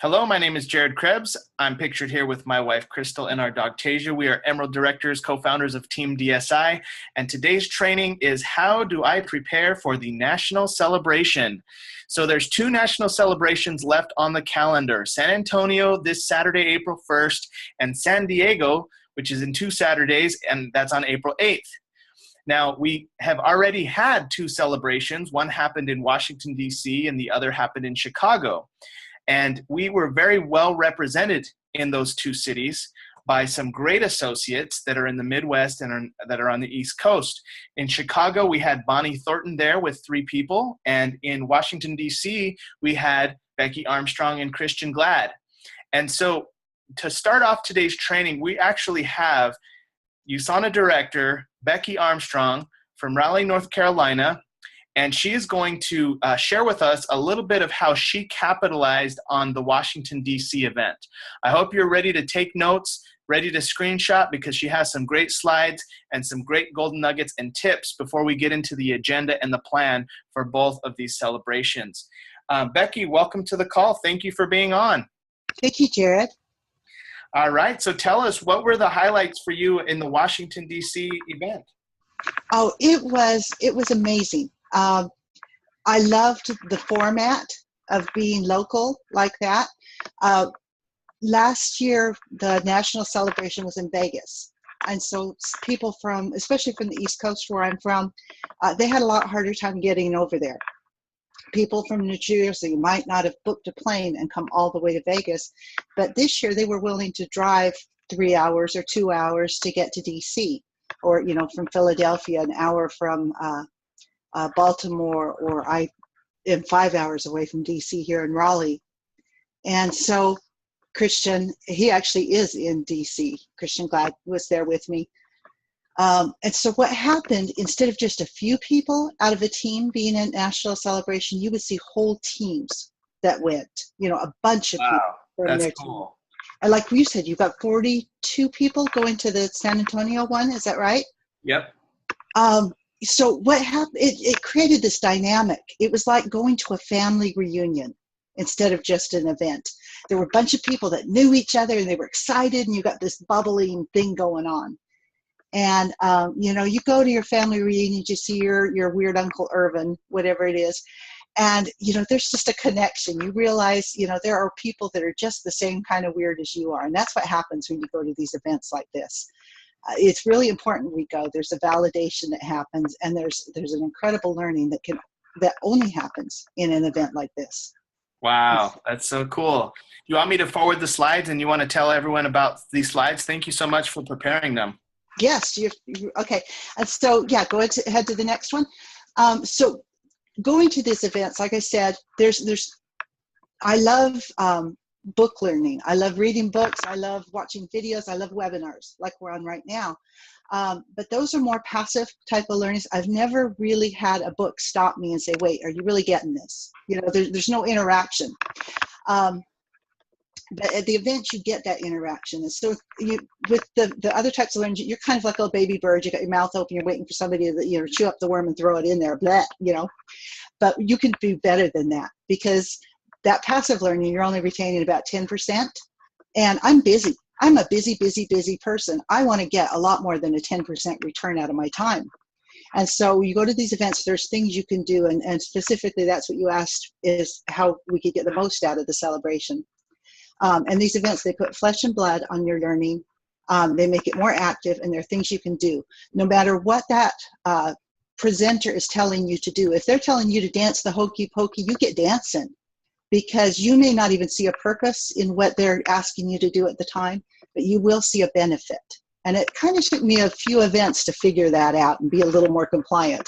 Hello, my name is Jared Krebs. I'm pictured here with my wife, Crystal, and our dog, Tasia. We are Emerald Directors, co-founders of Team DSI, and today's training is how do I prepare for the National Celebration? So there's two national celebrations left on the calendar, San Antonio this Saturday, April 1st, and San Diego, which is in 2 Saturdays, and that's on April 8th. Now, we have already had two celebrations. One happened in Washington, D.C., and the other happened in Chicago. And we were very well represented in those two cities by some great associates that are in the Midwest and that are on the East Coast. In Chicago, we had Bonnie Thornton there with 3 people. And in Washington, D.C., we had Becki, Armstrong, and Christian Glad. And so to start off today's training, we actually have USANA Director Becki Armstrong from Raleigh, North Carolina, and she is going to share with us a little bit of how she capitalized on the Washington, D.C. event. I hope you're ready to take notes, ready to screenshot, because she has some great slides and some great golden nuggets and tips before we get into the agenda and the plan for both of these celebrations. Becki, welcome to the call. Thank you for being on. Thank you, Jared. All right, so tell us, what were the highlights for you in the Washington, D.C. event? Oh, it was amazing. I loved the format of being local like that. Last year, the national celebration was in Vegas. And so people from, especially from the East Coast where I'm from, they had a lot harder time getting over there. People from New Jersey might not have booked a plane and come all the way to Vegas, but this year they were willing to drive 3 hours or 2 hours to get to DC, or, you know, from Philadelphia, an hour from Baltimore, or I am 5 hours away from DC here in Raleigh. And so Christian, he actually is in DC. Christian Glad was there with me. And so what happened, instead of just a few people out of a team being in national celebration, you would see whole teams that went, you know, a bunch of people from that's their cool. team. And like you said, you've got 42 people going to the San Antonio one, is that right? Yep. So what happened, it created this dynamic. It was like going to a family reunion instead of just an event. There were a bunch of people that knew each other and they were excited, and you got this bubbling thing going on. And, you know, you go to your family reunion, you see your weird Uncle Irvin, whatever it is, and, you know, there's just a connection. You realize, you know, there are people that are just the same kind of weird as you are. And that's what happens when you go to these events like this. It's really important we go. There's a validation that happens, and there's an incredible learning that only happens in an event like this. Wow, that's so cool. You want me to forward the slides, and you want to tell everyone about these slides? Thank you so much for preparing them. Yes, okay. And so, yeah, go ahead to the next one. So going to these events, like I said, I love book learning. I love reading books. I love watching videos. I love webinars like we're on right now. But those are more passive type of learnings. I've never really had a book stop me and say, wait, are you really getting this? You know, there's no interaction. But at the event, you get that interaction. And so with the other types of learning, you're kind of like a baby bird. You got your mouth open, you're waiting for somebody to, you know, chew up the worm and throw it in there, blah, you know. But you can do better than that, because that passive learning, you're only retaining about 10%. And I'm busy. I'm a busy person. I want to get a lot more than a 10% return out of my time. And so you go to these events, there's things you can do. And specifically, that's what you asked, is how we could get the most out of the celebration. And these events, they put flesh and blood on your learning. They make it more active, and there are things you can do. No matter what that presenter is telling you to do. If they're telling you to dance the hokey pokey, you get dancing, because you may not even see a purpose in what they're asking you to do at the time, but you will see a benefit. And it kind of took me a few events to figure that out and be a little more compliant.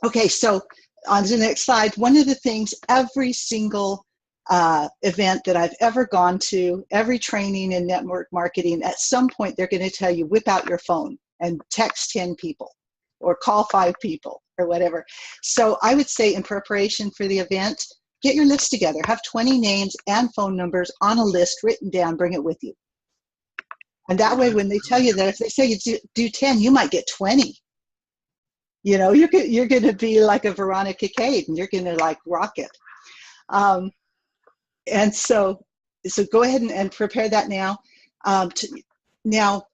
Okay, so on to the next slide. One of the things, every single event that I've ever gone to, every training in network marketing, at some point they're going to tell you, whip out your phone and text 10 people or call 5 people or whatever. So I would say, in preparation for the event, get your list together. Have 20 names and phone numbers on a list written down. Bring it with you. And that way, when they tell you that, if they say you do 10, you might get 20. You know, you're going to be like a Veronica Cade, and you're going to like rock it. Um, and so go ahead and prepare that now. Now,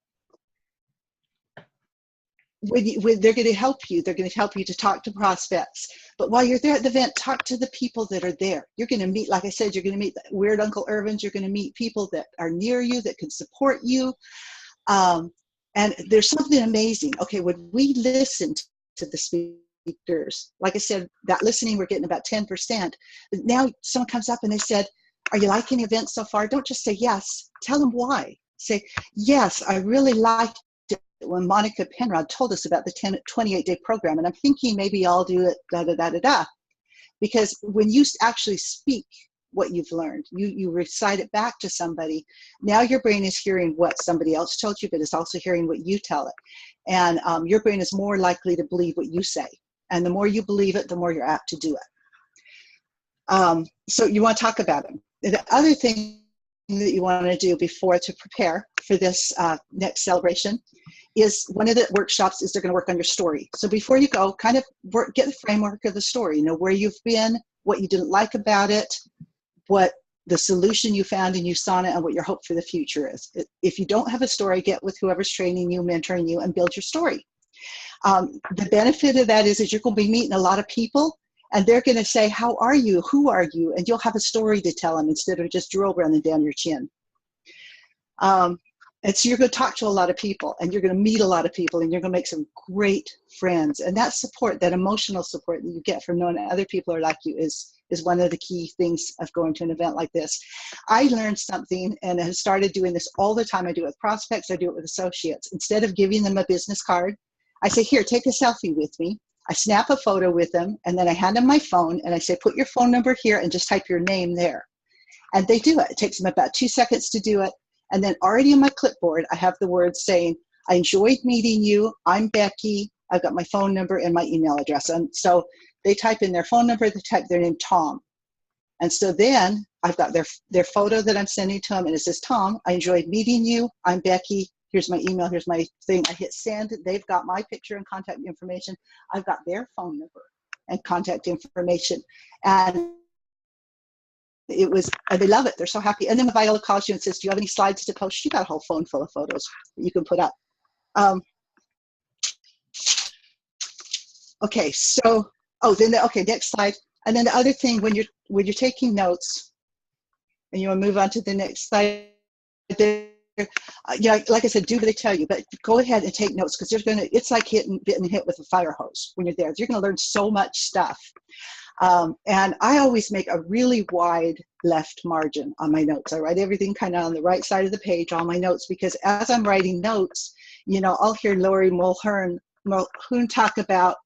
when they're going to help you, they're going to help you to talk to prospects. But while you're there at the event, talk to the people that are there. You're going to meet, like I said, you're going to meet weird Uncle Irvins. You're going to meet people that are near you that can support you. And there's something amazing. Okay, when we listen to the speakers, like I said, that listening, we're getting about 10%. But now someone comes up and they said, are you liking the event so far? Don't just say yes. Tell them why. Say, yes, I really liked when Monica Penrod told us about the 28-day program, and I'm thinking maybe I'll do it, da-da-da-da-da. Because when you actually speak what you've learned, you recite it back to somebody, now your brain is hearing what somebody else told you, but it's also hearing what you tell it. And your brain is more likely to believe what you say. And the more you believe it, the more you're apt to do it. So you want to talk about it. The other thing that you want to do before to prepare for this next celebration is one of the workshops is they're going to work on your story. So before you go, kind of get the framework of the story, you know, where you've been, what you didn't like about it, what the solution you found in USANA, and what your hope for the future is. If you don't have a story, get with whoever's training you, mentoring you, and build your story. The benefit of that is you're going to be meeting a lot of people, and they're going to say, how are you? Who are you? And you'll have a story to tell them instead of just drool running down your chin. And so you're going to talk to a lot of people, and you're going to meet a lot of people, and you're going to make some great friends. And that support, that emotional support that you get from knowing that other people are like you is one of the key things of going to an event like this. I learned something and have started doing this all the time. I do it with prospects. I do it with associates. Instead of giving them a business card, I say, here, take a selfie with me. I snap a photo with them, and then I hand them my phone, and I say, put your phone number here and just type your name there. And they do it. It takes them about 2 seconds to do it. And then already in my clipboard, I have the words saying, I enjoyed meeting you. I'm Becki. I've got my phone number and my email address. And so they type in their phone number, they type their name, Tom. And so then I've got their photo that I'm sending to them, and it says, Tom, I enjoyed meeting you. I'm Becki. Here's my email. Here's my thing. I hit send. They've got my picture and contact information. I've got their phone number and contact information. And they love it. They're so happy. And then Viola calls you and says, do you have any slides to post? She got a whole phone full of photos that you can put up. Okay, so, next slide. And then the other thing, when you're taking notes, and you want to move on to the next slide, like I said, do what they tell you, but go ahead and take notes, because it's like getting hit with a fire hose when you're there. You're going to learn so much stuff. And I always make a really wide left margin on my notes. I write everything kind of on the right side of the page, all my notes, because as I'm writing notes, I'll hear Lori Mulhern talk about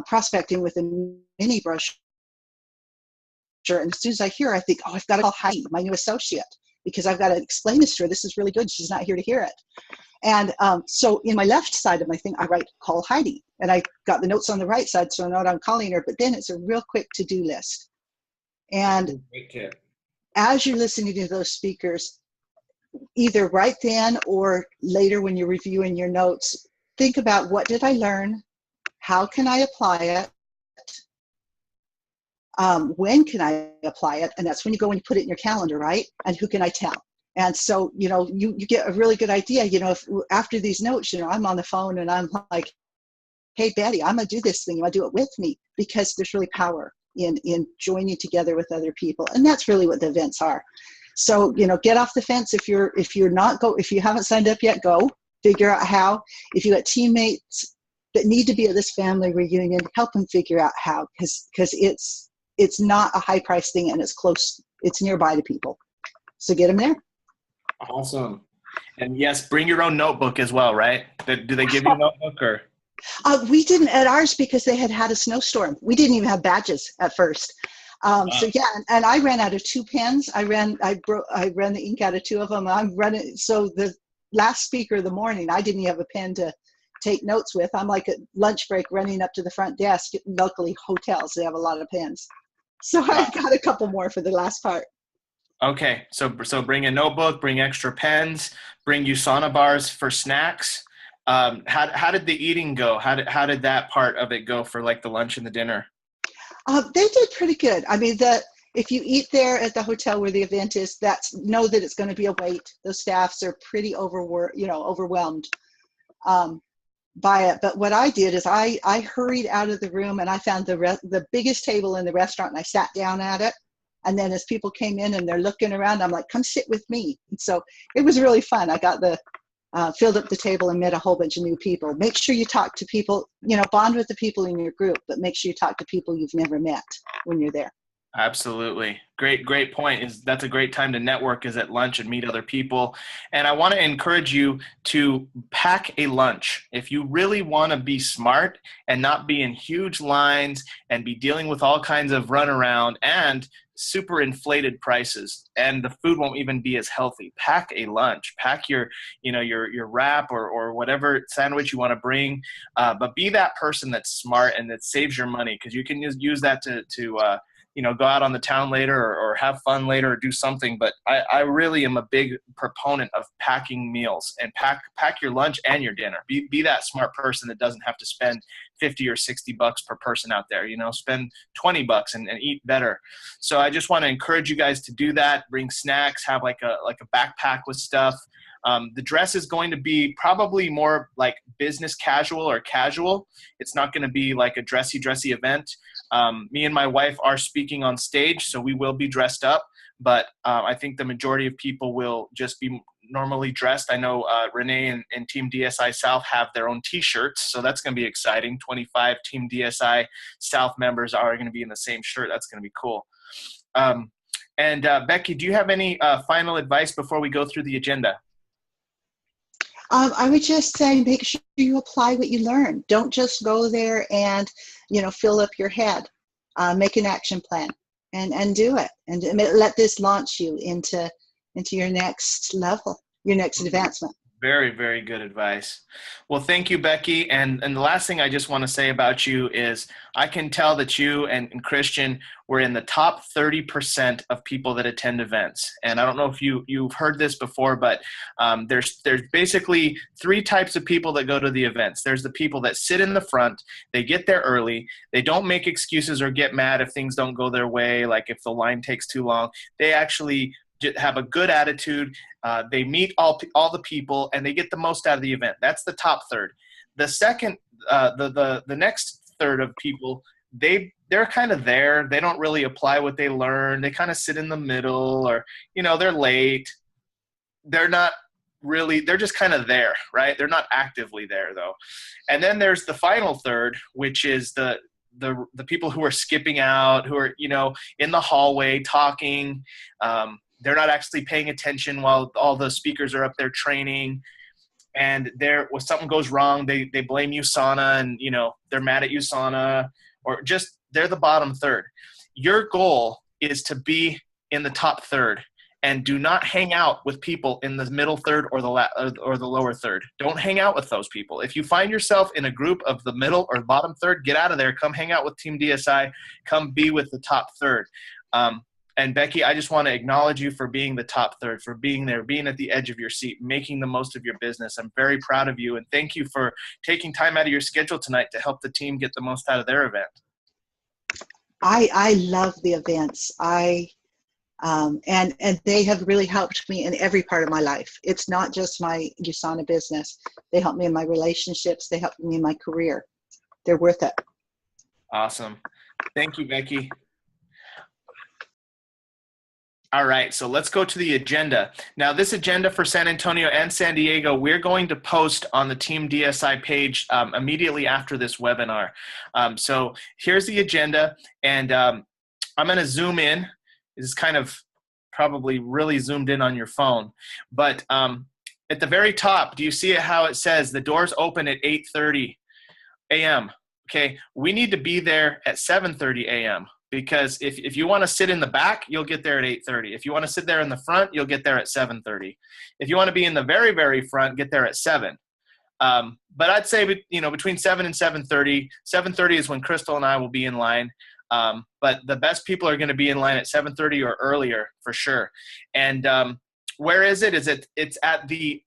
prospecting with a mini brochure. And as soon as I hear her, I think, I've got to call Heidi, my new associate, because I've got to explain this to her. This is really good. She's not here to hear it. And so in my left side of my thing, I write, call Heidi. And I got the notes on the right side, so I know what I'm calling her. But then it's a real quick to-do list. And as you're listening to those speakers, either right then or later when you're reviewing your notes, think about, what did I learn? How can I apply it? When can I apply it? And that's when you go and you put it in your calendar, right? And who can I tell? And so, you get a really good idea, if after these notes, I'm on the phone and I'm like, hey, Betty, I'm going to do this thing. You want to do it with me? Because there's really power in joining together with other people. And that's really what the events are. So, get off the fence. If you haven't signed up yet, go figure out how. If you got teammates that need to be at this family reunion, help them figure out how, because it's not a high price thing, and it's close. It's nearby to people. So get them there. Awesome. And yes, bring your own notebook as well, right? Do they give you a notebook or? We didn't at ours because they had a snowstorm. We didn't even have badges at first. So yeah, and I ran out of 2 pens. I ran the ink out of 2 of them. I'm running. So the last speaker of the morning, I didn't even have a pen to take notes with. I'm like at lunch break running up to the front desk. Luckily, hotels, they have a lot of pens. So I've got a couple more for the last part. Okay, so bring a notebook, bring extra pens, bring USANA bars for snacks. How did the eating go? How did that part of it go for like the lunch and the dinner? They did pretty good. I mean, If you eat there at the hotel where the event is, know that it's going to be a wait. Those staffs are pretty overwhelmed by it. But what I did is I hurried out of the room and I found the biggest table in the restaurant and I sat down at it. And then as people came in and they're looking around, I'm like, come sit with me. And so it was really fun. I got filled up the table and met a whole bunch of new people. Make sure you talk to people, bond with the people in your group, but make sure you talk to people you've never met when you're there. Absolutely. Great point. That's a great time to network, is at lunch and meet other people. And I want to encourage you to pack a lunch. If you really want to be smart and not be in huge lines and be dealing with all kinds of runaround and super inflated prices, and the food won't even be as healthy, pack a lunch. Pack your wrap or whatever sandwich you want to bring, but be that person that's smart and that saves your money, because you can use that to go out on the town later or have fun later or do something. But I really am a big proponent of packing meals, and pack your lunch and your dinner. Be that smart person that doesn't have to spend $50 or $60 per person out there. Spend $20 and eat better. So I just want to encourage you guys to do that. Bring snacks, have like a backpack with stuff. The dress is going to be probably more like business casual or casual. It's not going to be like a dressy event. Me and my wife are speaking on stage, so we will be dressed up, but I think the majority of people will just be normally dressed. I know Renee and Team DSI South have their own t-shirts, so that's going to be exciting. 25 Team DSI South members are going to be in the same shirt. That's going to be cool. And Becki, do you have any final advice before we go through the agenda? I would just say make sure you apply what you learn. Don't just go there and, fill up your head. Make an action plan and do it. And let this launch you into your next level, your next advancement. Very, very good advice. Well, thank you, Becki. And the last thing I just want to say about you is I can tell that you and Christian were in the top 30% of people that attend events. And I don't know if you've heard this before, but there's basically three types of people that go to the events. There's the people that sit in the front. They get there early. They don't make excuses or get mad if things don't go their way, like if the line takes too long. They actually have a good attitude. They meet all the people, and they get the most out of the event. That's the top third. The second, the next third of people, they're kind of there. They don't really apply what they learn. They kind of sit in the middle, or they're late. They're not really. They're just kind of there, right? They're not actively there though. And then there's the final third, which is the people who are skipping out, who are in the hallway talking. They're not actually paying attention while all the speakers are up there training. And when something goes wrong, they blame USANA, and they're mad at USANA, or just they're the bottom third. Your goal is to be in the top third, and do not hang out with people in the middle third or the lower third. Don't hang out with those people. If you find yourself in a group of the middle or bottom third, get out of there. Come hang out with Team DSI. Come be with the top third. And Becki, I just want to acknowledge you for being the top third, for being there, being at the edge of your seat, making the most of your business. I'm very proud of you, and thank you for taking time out of your schedule tonight to help the team get the most out of their event. I love the events. And they have really helped me in every part of my life. It's not just my USANA business. They help me in my relationships. They help me in my career. They're worth it. Awesome. Thank you, Becki. All right, so let's go to the agenda. Now, this agenda for San Antonio and San Diego, we're going to post on the Team DSI page immediately after this webinar. So here's the agenda, and I'm going to zoom in. This is kind of probably really zoomed in on your phone. But at the very top, do you see how it says the doors open at 8:30 a.m.? Okay, we need to be there at 7:30 a.m. Because if you want to sit in the back, you'll get there at 8:30. If you want to sit there in the front, you'll get there at 7:30. If you want to be in the very, very front, get there at 7. But I'd say between 7 and 7:30. 7:30 is when Crystal and I will be in line. But the best people are going to be in line at 7:30 or earlier for sure. And where is it? It's at the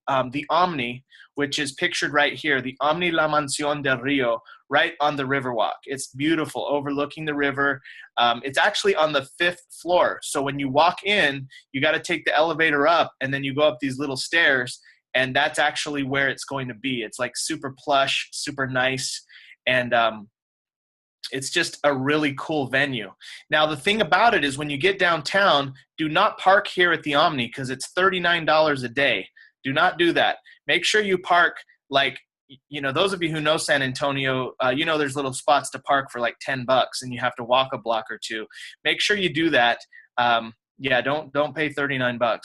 Omni, which is pictured right here, the Omni La Mansión del Rio, right on the Riverwalk. It's beautiful, overlooking the river. It's actually on the 5th floor. So when you walk in, you got to take the elevator up, and then you go up these little stairs, and that's actually where it's going to be. It's like super plush, super nice, and it's just a really cool venue. Now, the thing about it is when you get downtown, do not park here at the Omni because it's $39 a day. Do not do that. Make sure you park, like, you know, those of you who know San Antonio, you know there's little spots to park for like $10 and you have to walk a block or two. Make sure you do that. Yeah, don't pay $39.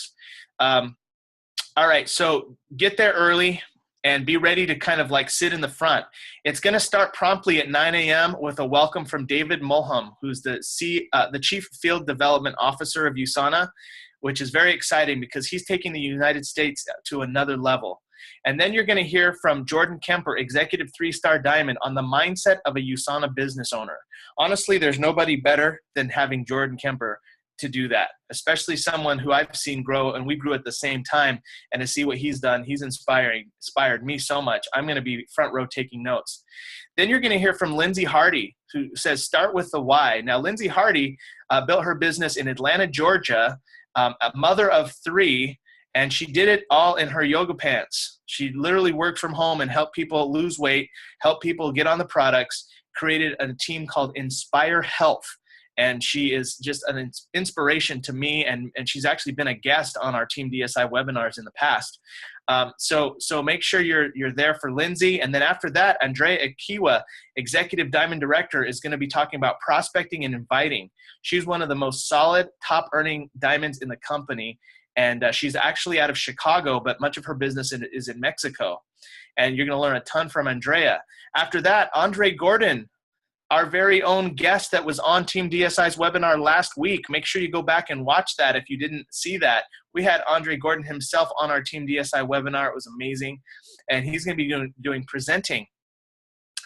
All right, so get there early and be ready to kind of like sit in the front. It's going to start promptly at 9 a.m. with a welcome from David Mulham, who's the Chief Field Development Officer of USANA, which is very exciting because he's taking the United States to another level. And then you're going to hear from Jordan Kemper, Executive 3-Star Diamond, on the mindset of a USANA business owner. Honestly, there's nobody better than having Jordan Kemper to do that, especially someone who I've seen grow, and we grew at the same time, and to see what he's done, he's inspired me so much. I'm going to be front row taking notes. Then you're going to hear from Lindsay Hardy, who says, start with the why. Now, Lindsay Hardy built her business in Atlanta, Georgia, a mother of 3, and she did it all in her yoga pants. She literally worked from home and helped people lose weight, helped people get on the products, created a team called Inspire Health. And she is just an inspiration to me, and she's actually been a guest on our Team DSI webinars in the past. So make sure you're there for Lindsay. And then after that, Andrea Akiwa, Executive Diamond Director, is going to be talking about prospecting and inviting. She's one of the most solid, top-earning diamonds in the company, and she's actually out of Chicago, but much of her business is in Mexico. And you're going to learn a ton from Andrea. After that, Andre Gordon, our very own guest that was on Team DSI's webinar last week. Make sure you go back and watch that if you didn't see that. We had Andre Gordon himself on our Team DSI webinar. It was amazing. And he's going to be doing presenting.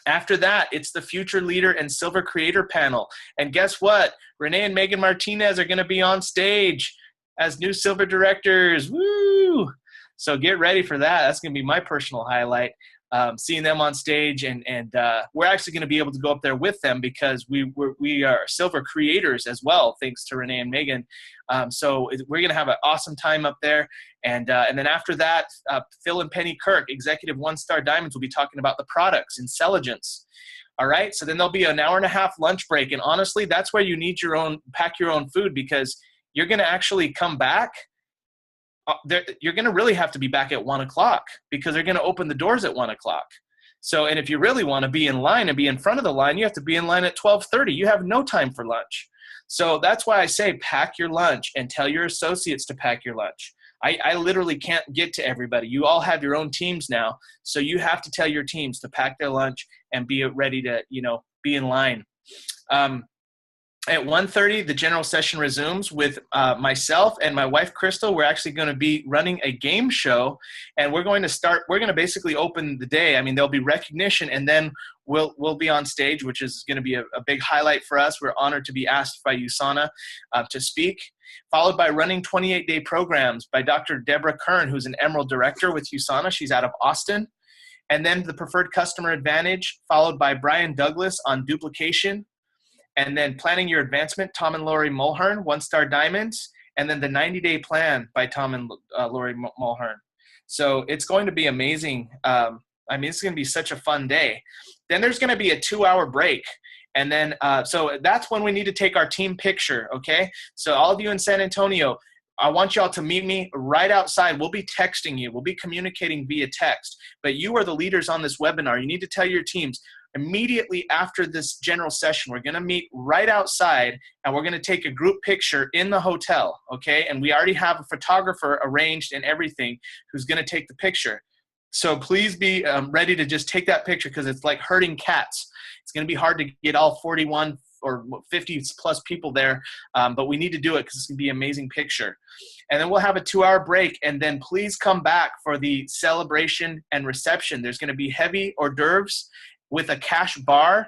After that, it's the Future Leader and Silver Creator panel. And guess what? Renee and Megan Martinez are going to be on stage as new Silver Directors. Woo! So get ready for that. That's going to be my personal highlight. Seeing them on stage, and we're actually going to be able to go up there with them because we are Silver Creators as well, thanks to Renee and Megan. So we're going to have an awesome time up there. And then after that, Phil and Penny Kirk, Executive 1-Star Diamonds, will be talking about the products, intelligence. All right, so then there'll be an 1.5-hour lunch break. And honestly, that's where you need pack your own food, because you're going to actually come back. You're going to really have to be back at 1 o'clock because they're going to open the doors at 1 o'clock. So, and if you really want to be in line and be in front of the line, you have to be in line at 12:30. You have no time for lunch. So that's why I say pack your lunch and tell your associates to pack your lunch. I literally can't get to everybody. You all have your own teams now. So you have to tell your teams to pack their lunch and be ready to, be in line. At 1:30, the general session resumes with myself and my wife, Crystal. We're actually going to be running a game show, and we're going to basically open the day. I mean, there'll be recognition, and then we'll be on stage, which is going to be a big highlight for us. We're honored to be asked by USANA to speak, followed by running 28-day programs by Dr. Deborah Kern, who's an Emerald Director with USANA. She's out of Austin. And then the Preferred Customer Advantage, followed by Brian Douglas on duplication. And then Planning Your Advancement, Tom and Lori Mulhern, 1-Star Diamonds, and then the 90-Day Plan by Tom and Lori Mulhern. So it's going to be amazing. It's going to be such a fun day. Then there's going to be a 2-hour break. And then, so that's when we need to take our team picture, okay? So all of you in San Antonio, I want y'all to meet me right outside. We'll be texting you. We'll be communicating via text. But you are the leaders on this webinar. You need to tell your teams, immediately after this general session, we're going to meet right outside, and we're going to take a group picture in the hotel, okay? And we already have a photographer arranged and everything who's going to take the picture. So please be ready to just take that picture, because it's like herding cats. It's going to be hard to get all 41 or 50 plus people there, but we need to do it because it's going to be an amazing picture. And then we'll have a 2-hour break, and then please come back for the celebration and reception. There's going to be heavy hors d'oeuvres with a cash bar.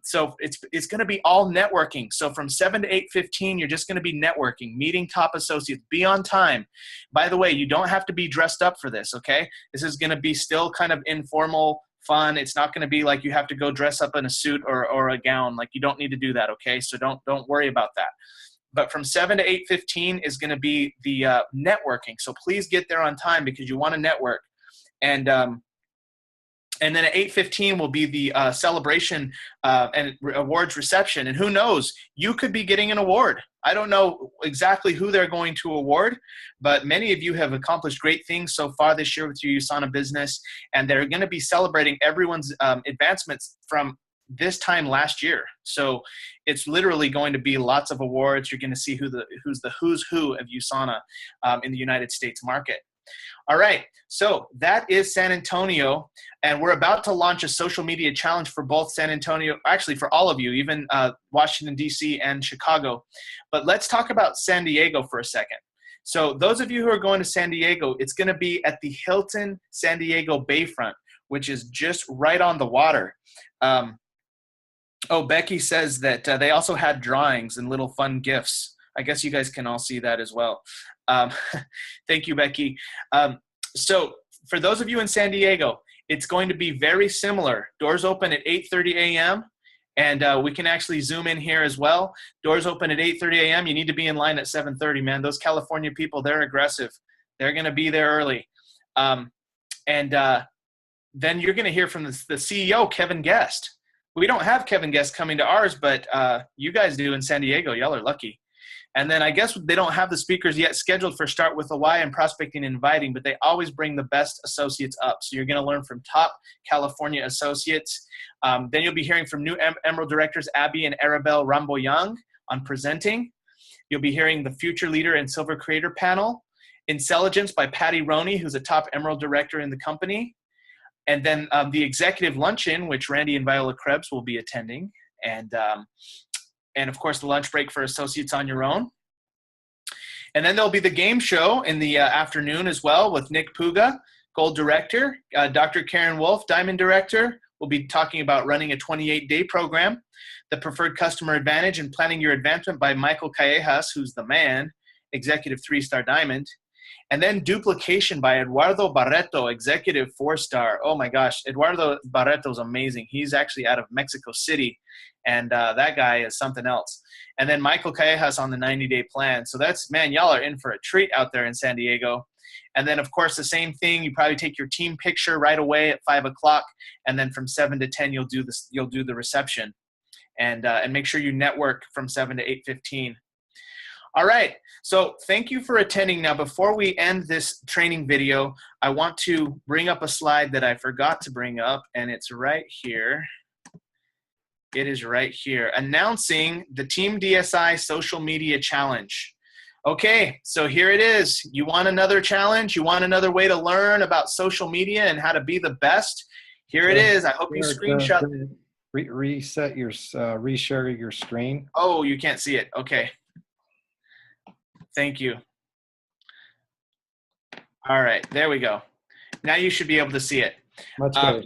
So it's going to be all networking. So from 7 to 8:15, you're just going to be networking, meeting top associates, be on time. By the way, you don't have to be dressed up for this, okay? This is going to be still kind of informal, fun. It's not going to be like you have to go dress up in a suit or a gown. Like, you don't need to do that, okay? So don't worry about that. But from 7 to 8:15 is going to be the networking. So please get there on time because you want to network. And then at 8:15 will be the celebration and awards reception. And who knows, you could be getting an award. I don't know exactly who they're going to award, but many of you have accomplished great things so far this year with your USANA business. And they're going to be celebrating everyone's advancements from this time last year. So it's literally going to be lots of awards. You're going to see who's the who's who of USANA in the United States market. All right, so that is San Antonio, and we're about to launch a social media challenge for both San Antonio, actually for all of you, even Washington, D.C. and Chicago. But let's talk about San Diego for a second. So those of you who are going to San Diego, it's going to be at the Hilton San Diego Bayfront, which is just right on the water. Becki says that they also had drawings and little fun gifts. I guess you guys can all see that as well. Thank you, Becki. So for those of you in San Diego, it's going to be very similar. Doors open at 8:30 a.m. And we can actually zoom in here as well. Doors open at 8:30 a.m. You need to be in line at 7:30, man. Those California people, they're aggressive. They're going to be there early. Then you're going to hear from the CEO, Kevin Guest. We don't have Kevin Guest coming to ours, but you guys do in San Diego. Y'all are lucky. And then I guess they don't have the speakers yet scheduled for Start with a Y and Prospecting and Inviting, but they always bring the best associates up. So you're going to learn from top California associates. Then you'll be hearing from new Emerald directors, Abby and Arabelle Rambo-Young on presenting. You'll be hearing the Future Leader and Silver Creator panel, Intelligence by Patty Roney, who's a top Emerald director in the company. And then the Executive Luncheon, which Randy and Viola Krebs will be attending. And of course, the lunch break for associates on your own. And then there'll be the game show in the afternoon as well with Nick Puga, Gold Director. Dr. Karen Wolf, Diamond Director, will be talking about running a 28-day program. The Preferred Customer Advantage and Planning Your Advancement by Michael Callejas, who's the man, Executive 3-Star Diamond. And then Duplication by Eduardo Barreto, Executive 4-Star. Oh my gosh, Eduardo Barreto is amazing. He's actually out of Mexico City, and that guy is something else. And then Michael Callejas on the 90-day plan. So that's, man, y'all are in for a treat out there in San Diego. And then, of course, the same thing. You probably take your team picture right away at 5 o'clock, and then from 7 to 10, you'll do the reception, and make sure you network from 7 to 8:15. All right, so thank you for attending. Now, before we end this training video, I want to bring up a slide that I forgot to bring up, and it's right here. It is right here, announcing the Team DSI Social Media Challenge. Okay, so here it is. You want another challenge? You want another way to learn about social media and how to be the best? Here it is. I hope you screenshot. Reset your, reshare your screen. Oh, you can't see it. Okay. Thank you. All right, there we go. Now you should be able to see it. Much better.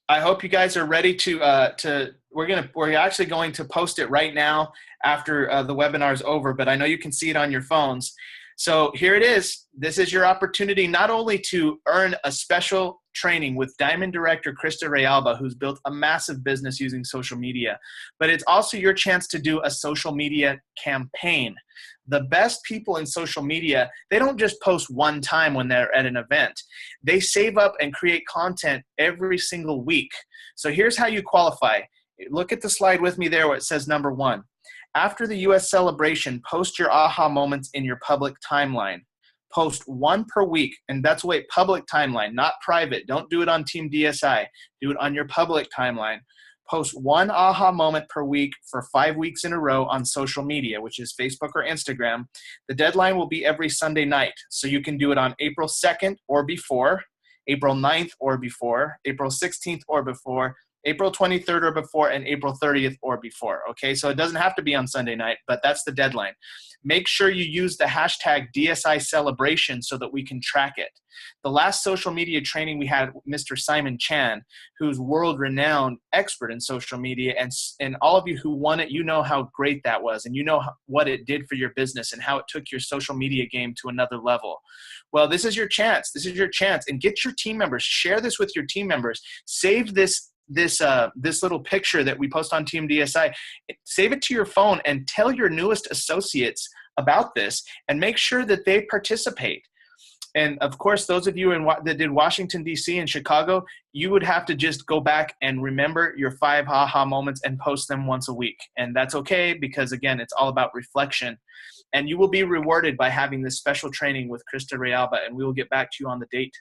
I hope you guys are ready to we're actually going to post it right now after the webinar is over, but I know you can see it on your phones. So here it is. This is your opportunity not only to earn a special training with Diamond Director Krista Realba, who's built a massive business using social media, but it's also your chance to do a social media campaign. The best people in social media, they don't just post one time when they're at an event. They save up and create content every single week. So here's how you qualify. Look at the slide with me there where it says number 1. After the US celebration, post your aha moments in your public timeline. Post 1 per week, and that's wait, public timeline, not private. Don't do it on Team DSI. Do it on your public timeline. Post 1 aha moment per week for 5 weeks in a row on social media, which is Facebook or Instagram. The deadline will be every Sunday night, so you can do it on April 2nd or before, April 9th or before, April 16th or before, April 23rd or before, and April 30th or before, okay? So it doesn't have to be on Sunday night, but that's the deadline. make sure you use the hashtag DSI celebration so that we can track it. The last social media training we had Mr. Simon Chan, who's world-renowned expert in social media, and all of you who won it, you know how great that was, and you know what it did for your business and how it took your social media game to another level. Well, this is your chance. This is your chance, and get your team members. Share this with your team members. Save this little picture that we post on Team DSI. Save it to your phone and tell your newest associates about this, and make sure that they participate. And of course, those of you that did Washington, D.C. and Chicago, you would have to just go back and remember your 5 ha-ha moments and post them once a week. And that's okay, because again, it's all about reflection. And you will be rewarded by having this special training with Krista Realba, and we will get back to you on the date.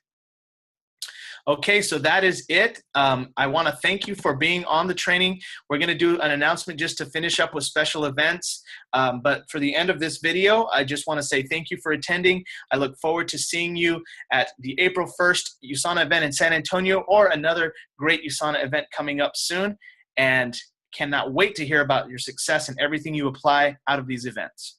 Okay, so that is it. I want to thank you for being on the training. We're going to do an announcement just to finish up with special events. But for the end of this video, I just want to say thank you for attending. I look forward to seeing you at the April 1st USANA event in San Antonio, or another great USANA event coming up soon. And cannot wait to hear about your success and everything you apply out of these events.